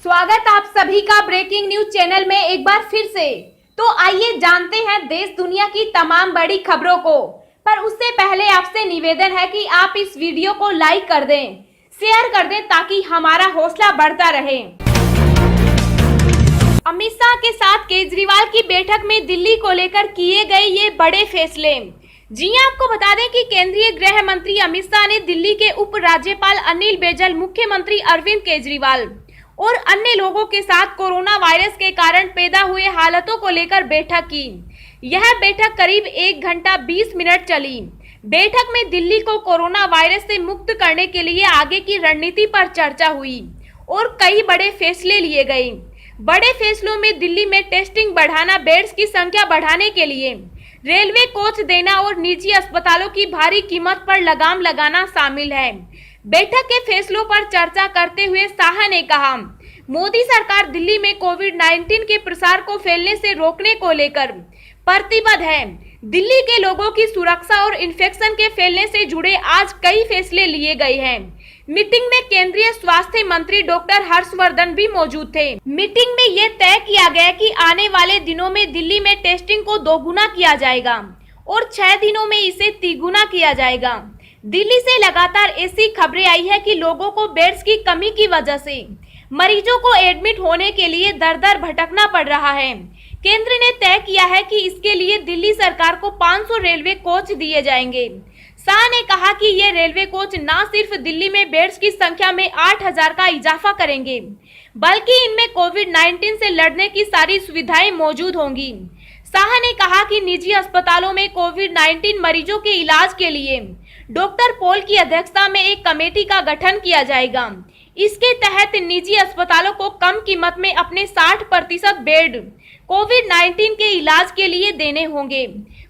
स्वागत आप सभी का ब्रेकिंग न्यूज चैनल में एक बार फिर से। तो आइए जानते हैं देश दुनिया की तमाम बड़ी खबरों को। पर उससे पहले आपसे निवेदन है कि आप इस वीडियो को लाइक कर दें, शेयर कर दें ताकि हमारा हौसला बढ़ता रहे। अमित शाह के साथ केजरीवाल की बैठक में दिल्ली को लेकर किए गए ये बड़े फैसले। जी आपको बता दें कि केंद्रीय गृह मंत्री अमित शाह ने दिल्ली के उप राज्यपाल अनिल बैजल, मुख्यमंत्री अरविंद केजरीवाल और अन्य लोगों के साथ कोरोना वायरस के कारण पैदा हुए हालातों को लेकर बैठक की। यह बैठक करीब 1 घंटा 20 मिनट चली। बैठक में दिल्ली को कोरोना वायरस से मुक्त करने के लिए आगे की रणनीति पर चर्चा हुई और कई बड़े फैसले लिए गए। बड़े फैसलों में दिल्ली में टेस्टिंग बढ़ाना, बेड्स की संख्या बढ़ाने के लिए रेलवे कोच देना और निजी अस्पतालों की भारी कीमत पर लगाम लगाना शामिल है। बैठक के फैसलों पर चर्चा करते हुए शाह ने कहा, मोदी सरकार दिल्ली में कोविड-19 के प्रसार को फैलने से रोकने को लेकर प्रतिबद्ध है। दिल्ली के लोगों की सुरक्षा और इन्फेक्शन के फैलने से जुड़े आज कई फैसले लिए गए हैं। मीटिंग में केंद्रीय स्वास्थ्य मंत्री डॉक्टर हर्षवर्धन भी मौजूद थे। मीटिंग में यह तय किया गया कि आने वाले दिनों में दिल्ली में टेस्टिंग को 2 गुना किया जाएगा और 6 दिनों में इसे 3 गुना किया जाएगा। दिल्ली से लगातार ऐसी खबरें आई है कि लोगों को बेड्स की कमी की वजह से मरीजों को एडमिट होने के लिए दर दर भटकना पड़ रहा है। केंद्र ने तय किया है कि इसके लिए दिल्ली सरकार को 500 रेलवे कोच दिए जाएंगे। शाह ने कहा कि ये रेलवे कोच न सिर्फ दिल्ली में बेड्स की संख्या में 8000 का इजाफा करेंगे, बल्कि इनमें कोविड-19 से लड़ने की सारी सुविधाएं मौजूद होंगी। शाह ने कहा कि निजी अस्पतालों में कोविड-19 मरीजों के इलाज के लिए डॉक्टर पॉल की अध्यक्षता में एक कमेटी का गठन किया जाएगा। इसके तहत निजी अस्पतालों को कम कीमत में अपने 60% बेड कोविड-19 के इलाज के लिए देने होंगे।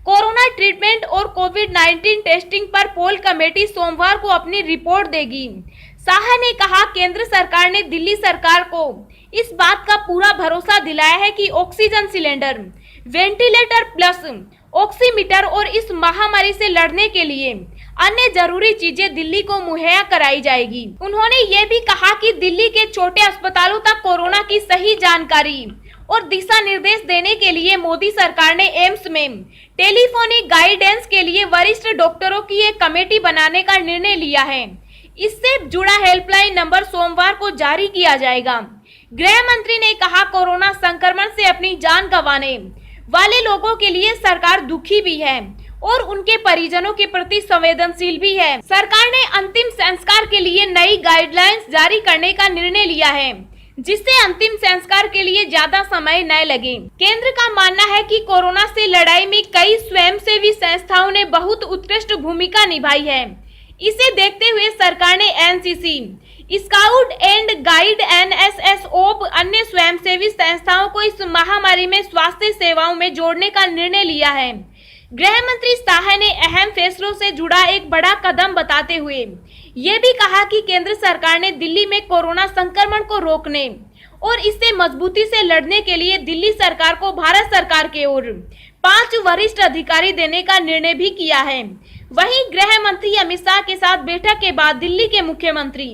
कोरोना ट्रीटमेंट और कोविड-19 टेस्टिंग पर पॉल कमेटी सोमवार को अपनी रिपोर्ट देगी। शाह ने कहा, केंद्र सरकार ने दिल्ली सरकार को इस बात का पूरा भरोसा दिलाया है कि oxygen cylinder, ventilator plus oximeter और इस महामारी से लड़ने के लिए अन्य जरूरी चीजें दिल्ली को मुहैया कराई जाएगी। उन्होंने ये भी कहा कि दिल्ली के छोटे अस्पतालों तक कोरोना की सही जानकारी और दिशा निर्देश देने के लिए मोदी सरकार ने एम्स में टेलीफोनिक गाइडेंस के लिए वरिष्ठ डॉक्टरों की एक कमेटी बनाने का निर्णय लिया है। इससे जुड़ा हेल्पलाइन नंबर सोमवार को जारी किया जाएगा। गृह मंत्री ने कहा, कोरोना संक्रमण से अपनी जान गंवाने वाले लोगों के लिए सरकार दुखी भी है और उनके परिजनों के प्रति संवेदनशील भी है। सरकार ने अंतिम संस्कार के लिए नई गाइडलाइंस जारी करने का निर्णय लिया है, जिससे अंतिम संस्कार के लिए ज्यादा समय न लगे। केंद्र का मानना है कि कोरोना से लड़ाई में कई स्वयंसेवी संस्थाओं ने बहुत उत्कृष्ट भूमिका निभाई है। इसे देखते हुए सरकार ने NCC, scout and guide, NSS और अन्य स्वयंसेवी संस्थाओं को इस महामारी में स्वास्थ्य सेवाओं में जोड़ने का निर्णय लिया है। गृह मंत्री शाह ने अहम फैसलों से जुड़ा एक बड़ा कदम बताते हुए ये भी कहा कि केंद्र सरकार ने दिल्ली में कोरोना संक्रमण को रोकने और इससे मजबूती से लड़ने के लिए दिल्ली सरकार को भारत सरकार के ओर 5 वरिष्ठ अधिकारी देने का निर्णय भी किया है। वहीं गृह मंत्री अमित शाह के साथ बैठक के बाद दिल्ली के मुख्यमंत्री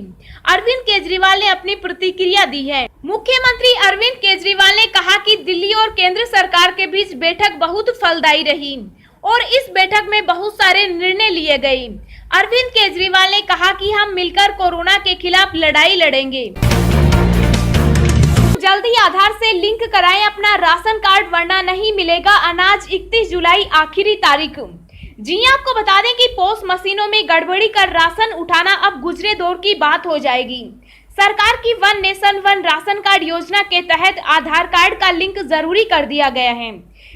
अरविंद केजरीवाल ने अपनी प्रतिक्रिया दी है। मुख्यमंत्री अरविंद केजरीवाल ने कहा कि दिल्ली और केंद्र सरकार के बीच बैठक बहुत फलदायी रही और इस बैठक में बहुत सारे निर्णय लिए गए। अरविंद केजरीवाल ने कहा कि हम मिलकर कोरोना के खिलाफ लड़ाई लड़ेंगे। जल्दी आधार से लिंक कराएं अपना राशन कार्ड, वरना नहीं मिलेगा अनाज। 31 जुलाई आखिरी तारीख। जी आपको बता दें कि पोस मशीनों में गड़बड़ी कर राशन उठाना अब गुजरे दौर की बात हो जाएगी। सरकार की one nation one ration card योजना के तहत आधार कार्ड का लिंक जरूरी कर दिया गया है।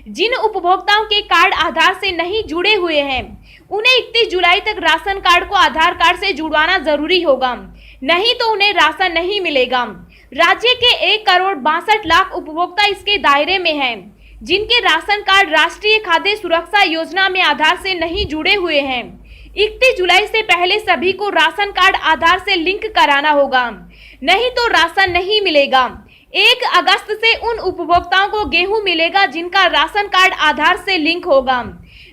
जिन उपभोक्ताओं के कार्ड आधार से नहीं जुड़े हुए हैं, उन्हें 31 जुलाई तक राशन कार्ड को आधार कार्ड से जुड़वाना जरूरी होगा, नहीं तो उन्हें राशन नहीं मिलेगा। राज्य के 1,62,00,000 उपभोक्ता इसके दायरे में हैं, जिनके राशन कार्ड राष्ट्रीय खाद्य सुरक्षा योजना में आधार से नहीं जुड़े हुए हैं। 31 जुलाई से पहले सभी को राशन कार्ड आधार से लिंक कराना होगा, नहीं तो राशन नहीं मिलेगा। 1 अगस्त से उन उपभोक्ताओं को गेहूं मिलेगा जिनका राशन कार्ड आधार से लिंक होगा।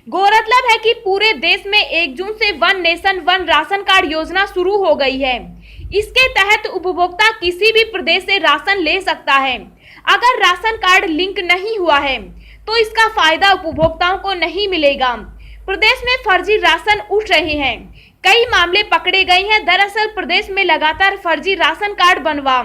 गौरतलब है कि पूरे देश में 1 जून से one nation one ration card योजना शुरू हो गई है। इसके तहत उपभोक्ता किसी भी प्रदेश से राशन ले सकता है। अगर राशन कार्ड लिंक नहीं हुआ है तो इसका फायदा उपभोक्ताओं को नहीं मिलेगा। प्रदेश में फर्जी राशन उठ रहे हैं, कई मामले पकड़े गए हैं। दरअसल प्रदेश में लगातार फर्जी राशन कार्ड बनवा,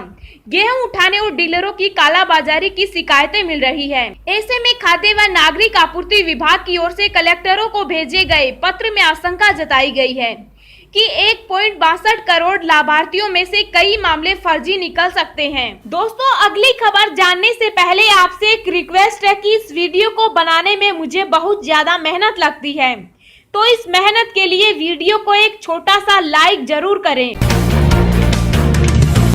गेहूं उठाने और डीलरों की कालाबाजारी की शिकायतें मिल रही हैं। ऐसे में खाद्य व नागरिक आपूर्ति विभाग की ओर से कलेक्टरों को भेजे गए पत्र में आशंका जताई गई है कि 1.62 करोड़ लाभार्थियों में से कई मामले फर्जी निकल सकते हैं। दोस्तों, अगली खबर जानने से पहले आपसे एक रिक्वेस्ट है कि इस वीडियो को बनाने में मुझे बहुत ज्यादा मेहनत लगती है, तो इस मेहनत के लिए वीडियो को एक छोटा सा लाइक जरूर करें।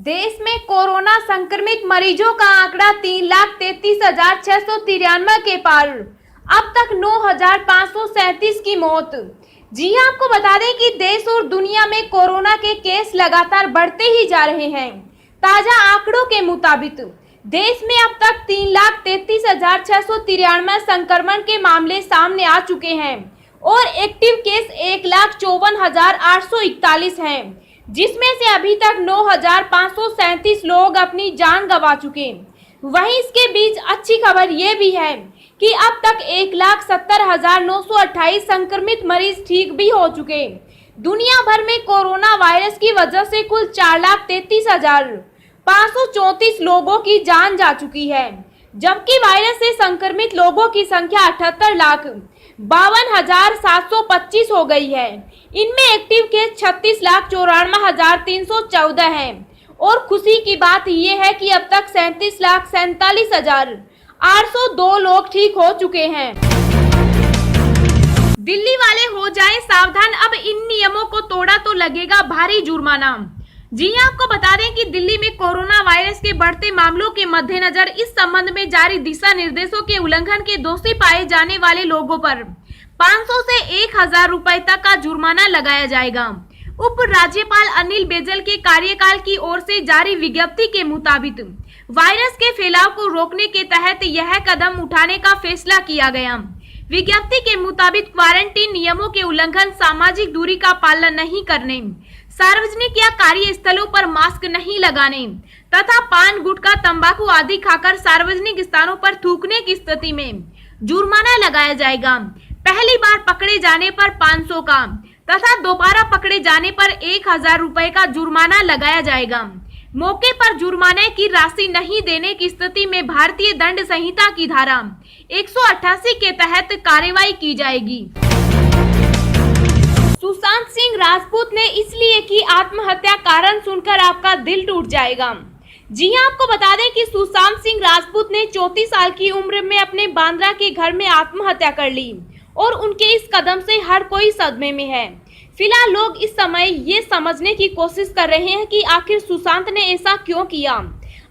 देश में कोरोना संक्रमित मरीजों का आंकड़ा 3,33,693 के पार। अब तक 9,537 की मौत। जी हां, आपको बता दें कि देश और दुनिया में कोरोना के केस लगातार बढ़ते ही जा रहे हैं। ताजा आंकड़ों के मुताबिक देश में अब तक 3,33,693 संक्रमण के मामले सामने आ चुके हैं और एक्टिव केस 1,54,841 हैं, जिसमें से अभी तक 9,537 लोग अपनी जान गंवा चुके। वहीं इसके बीच अच्छी खबर ये भी है कि अब तक 1,70,928 संक्रमित मरीज ठीक भी हो चुके। दुनिया भर में कोरोना वायरस की वजह से कुल 4,33,534 लोगों की जान जा चुकी है, जबकि वायरस से संक्रमित लोगों की संख्या 78,52,725 हो गई है। इनमें एक्टिव केस 36,94,314 हैं और खुशी की बात यह है कि अब तक 37,47,802 लोग ठीक हो चुके हैं। दिल्ली वाले हो जाएं सावधान, अब इन नियमों को तोड़ा तो लगेगा भारी जुर्माना। जी हां, आपको बता दें कि दिल्ली में कोरोना वायरस के बढ़ते मामलों के मद्देनजर इस संबंध में जारी दिशा निर्देशों के उल्लंघन के दोषी पाए जाने वाले लोगों पर 500 से 1,000 रुपए तक का जुर्माना लगाया जाएगा। उप राज्यपाल अनिल बैजल के कार्यकाल की ओर से जारी विज्ञप्ति के मुताबिक वायरस के फैलाव को रोकने के तहत यह कदम उठाने का फैसला किया गया। विज्ञप्ति के मुताबिक क्वारंटीन नियमों के उल्लंघन, सामाजिक दूरी का पालन नहीं करने, सार्वजनिक या कार्यस्थलों पर मास्क नहीं लगाने तथा पान, गुटखा, तंबाकू आदि खाकर सार्वजनिक स्थानों पर थूकने की स्थिति में जुर्माना लगाया जाएगा। पहली बार पकड़े जाने पर 500 का तथा दोबारा पकड़े जाने पर 1,000 रुपए का जुर्माना लगाया जाएगा। मौके पर जुर्माने की राशि नहीं देने की स्थिति में भारतीय दंड संहिता की धारा 188 के तहत कार्रवाई की जाएगी। सुशांत सिंह राजपूत ने इसलिए की आत्महत्या, कारण सुनकर आपका दिल टूट जाएगा। जी हां, आपको बता दें कि सुशांत सिंह राजपूत ने 34 साल की उम्र में अपने बांद्रा के घर में आत्महत्या कर ली और उनके इस कदम से हर कोई सदमे में है। फिलहाल लोग इस समय ये समझने की कोशिश कर रहे हैं कि आखिर सुशांत ने ऐसा क्यों किया।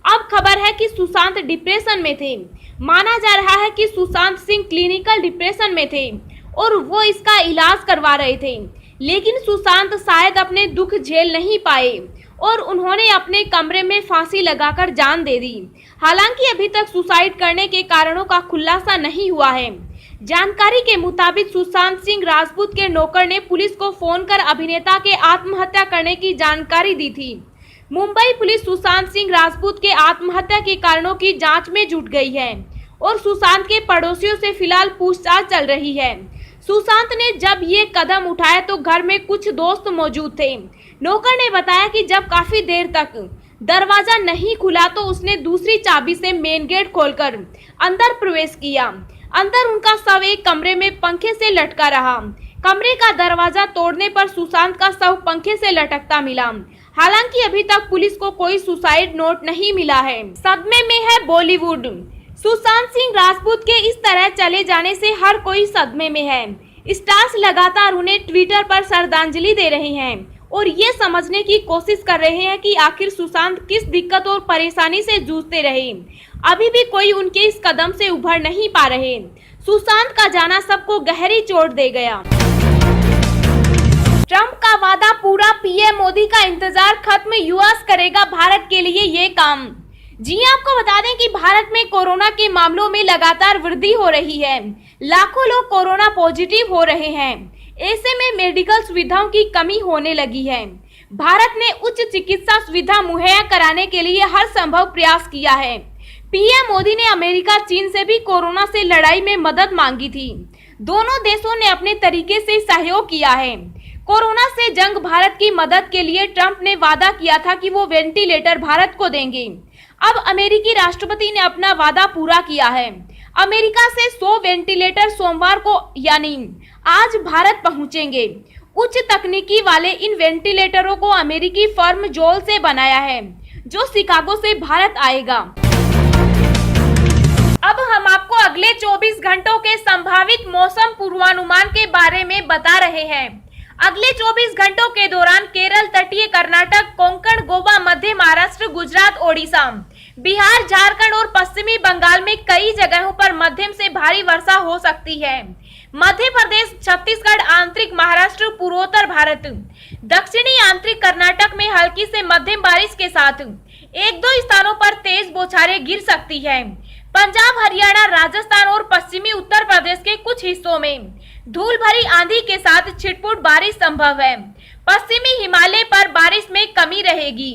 अब खबर है कि सुशांत डिप्रेशन में थे। माना जा रहा है कि सुशांत सिंह क्लिनिकल डिप्रेशन में थे और वो इसका इलाज करवा रहे थे, लेकिन सुशांत शायद अपने दुख झेल नहीं पाए और उन्होंने अपने कमरे में फांसी लगाकर जान दे दी। हालांकि अभी तक सुसाइड करने के कारणों का खुलासा नहीं हुआ है। जानकारी के मुताबिक सुशांत सिंह राजपूत के नौकर ने पुलिस को फोन कर अभिनेता के आत्महत्या करने की जानकारी दी थी। मुंबई पुलिस सुशांत सिंह राजपूत के आत्महत्या के कारणों की जांच में जुट गई है और सुशांत के पड़ोसियों से फिलहाल पूछताछ चल रही है। सुशांत ने जब ये कदम उठाया तो घर में कुछ दोस्त मौजूद थे। नौकर ने बताया कि जब काफी देर तक दरवाजा नहीं खुला तो उसने दूसरी चाबी से मेन गेट खोलकर अंदर प्रवेश किया। अंदर उनका शव एक कमरे में पंखे से लटका रहा। कमरे का दरवाजा तोड़ने पर सुशांत का शव पंखे से लटकता मिला। हालांकि अभी तक पुलिस को कोई सुसाइड नोट नहीं मिला है। सदमे में है बॉलीवुड। सुशांत सिंह राजपूत के इस तरह चले जाने से हर कोई सदमे में है। स्टार्स लगातार उन्हें ट्विटर पर श्रद्धांजलि दे रहे हैं और ये समझने की कोशिश कर रहे हैं कि आखिर सुशांत किस दिक्कत और परेशानी से जूझते रहे। अभी भी कोई उनके इस कदम से उभर नहीं पा रहे। सुशांत का जाना सबको गहरी चोट दे गया। ट्रंप का वादा पूरा, पीएम मोदी का इंतजार खत्म, यूएस करेगा भारत के लिए ये काम। जी आपको बता दें कि भारत में कोरोना के मामलों में लगातार वृद्धि हो रही है। लाखों लोग कोरोना पॉजिटिव हो रहे हैं। ऐसे में मेडिकल सुविधाओं की कमी होने लगी है। भारत ने उच्च चिकित्सा सुविधा मुहैया कराने के लिए हर संभव प्रयास किया है। पीएम मोदी ने अमेरिका, चीन से भी कोरोना से लड़ाई में मदद मांगी थी। दोनों देशों ने अपने तरीके से सहयोग किया है। कोरोना से जंग भारत की मदद के लिए ट्रंप ने वादा किया था कि वो वेंटिलेटर भारत को देंगे। अब अमेरिकी राष्ट्रपति ने अपना वादा पूरा किया है। अमेरिका से 100 वेंटिलेटर सोमवार को यानी आज भारत पहुंचेंगे। उच्च तकनीकी वाले इन वेंटिलेटरों को अमेरिकी फर्म जोल से बनाया है, जो शिकागो से भारत आएगा। अब हम आपको अगले 24 घंटों के संभावित मौसम पूर्वानुमान के बारे में बता रहे हैं। अगले 24 घंटों के दौरान केरल, तटीय कर्नाटक, कोंकण, गोवा, मध्य महाराष्ट्र, गुजरात, ओडिशा, बिहार, झारखंड और पश्चिमी बंगाल में कई जगहों पर मध्यम से भारी वर्षा हो सकती है। मध्य प्रदेश, छत्तीसगढ़, आंतरिक महाराष्ट्र, पूर्वोत्तर भारत, दक्षिणी आंतरिक कर्नाटक में हल्की से मध्यम बारिश के साथ एक दो स्थानों पर तेज बौछारें गिर सकती है। पंजाब, हरियाणा, राजस्थान और पश्चिमी उत्तर प्रदेश के कुछ हिस्सों में धूल भरी आंधी के साथ छिटपुट बारिश संभव है। पश्चिमी हिमालय पर बारिश में कमी रहेगी।